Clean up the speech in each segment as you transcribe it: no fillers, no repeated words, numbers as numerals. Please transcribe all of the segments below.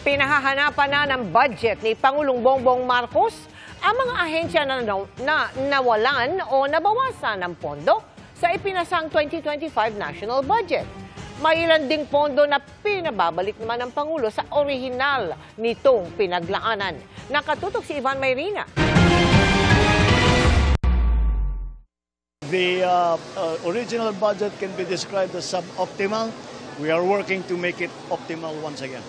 Pinahahanapan na ng budget ni Pangulong Bongbong Marcos ang mga ahensya na nawalan o nabawasan ng pondo sa ipinasang 2025 national budget. May ilan ding pondo na pinababalik naman ng Pangulo sa orihinal nitong pinaglaanan. Nakatutok si Ivan Mayrina. The original budget can be described as suboptimal. We are working to make it optimal once again.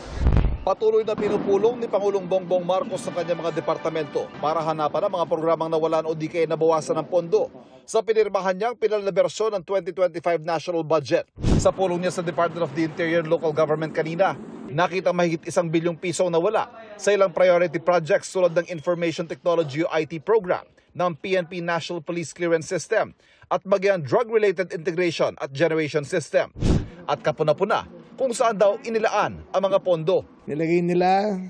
Patuloy na pinupulong ni Pangulong Bongbong Marcos sa kanyang mga departamento para hanapan ang mga programang nawalan o di kaya nabawasan ng pondo sa pinirmahan niyang pinal na bersyon ng 2025 national budget. Sa pulong niya sa Department of the Interior and Local Government kanina, nakita mahigit 1 bilyong piso na wala sa ilang priority projects tulad ng Information Technology o IT program ng PNP National Police Clearance System at bagyang drug-related integration at generation system. At kapuna-puna kung saan daw inilaan ang mga pondo. Nilagay nila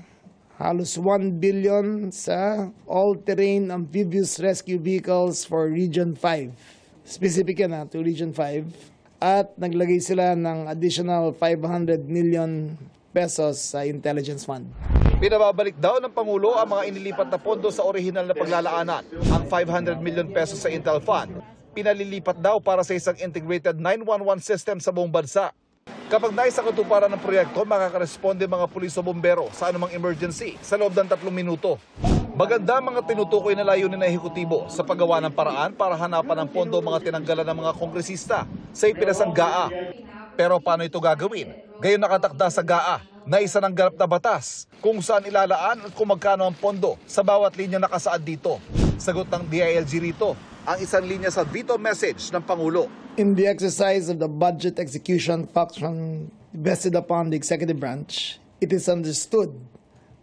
halos 1 billion sa all-terrain amphibious rescue vehicles for Region 5. Specific yan to Region 5. At naglagay sila ng additional 500 million pesos sa Intelligence Fund. Pinababalik daw ng Pangulo ang mga inilipat na pondo sa orihinal na paglalaanan. Ang 500 million pesos sa Intel Fund, pinalilipat daw para sa isang integrated 911 system sa buong bansa. Kapag nais sa katuparan ng proyekto, makakaresponde mga pulis o bombero sa anumang emergency sa loob ng 3 minuto. Maganda mga tinutukoy na layunin na ehekutibo sa paggawa ng paraan para hanapan ng pondo mga tinanggalan ng mga kongresista sa ipinasang GAA. Pero paano ito gagawin? Gayon nakatakda sa GAA na isa ng ganap na batas kung saan ilalaan at kung magkano ang pondo sa bawat linya nakasaad dito. Sagot ng DILG rito, ang isang linya sa veto message ng Pangulo. In the exercise of the budget execution function vested upon the executive branch, it is understood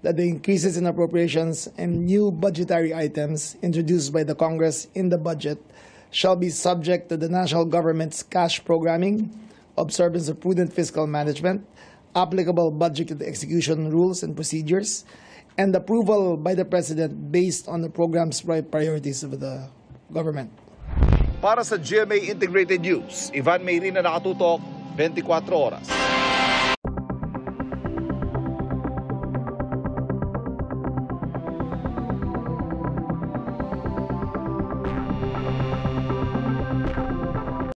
that the increases in appropriations and new budgetary items introduced by the Congress in the budget shall be subject to the national government's cash programming, observance of prudent fiscal management, applicable budget execution rules and procedures, and approval by the President based on the program's priorities of the government. Para sa GMA Integrated News, Ivan Mayrina, nakatutok, 24 oras.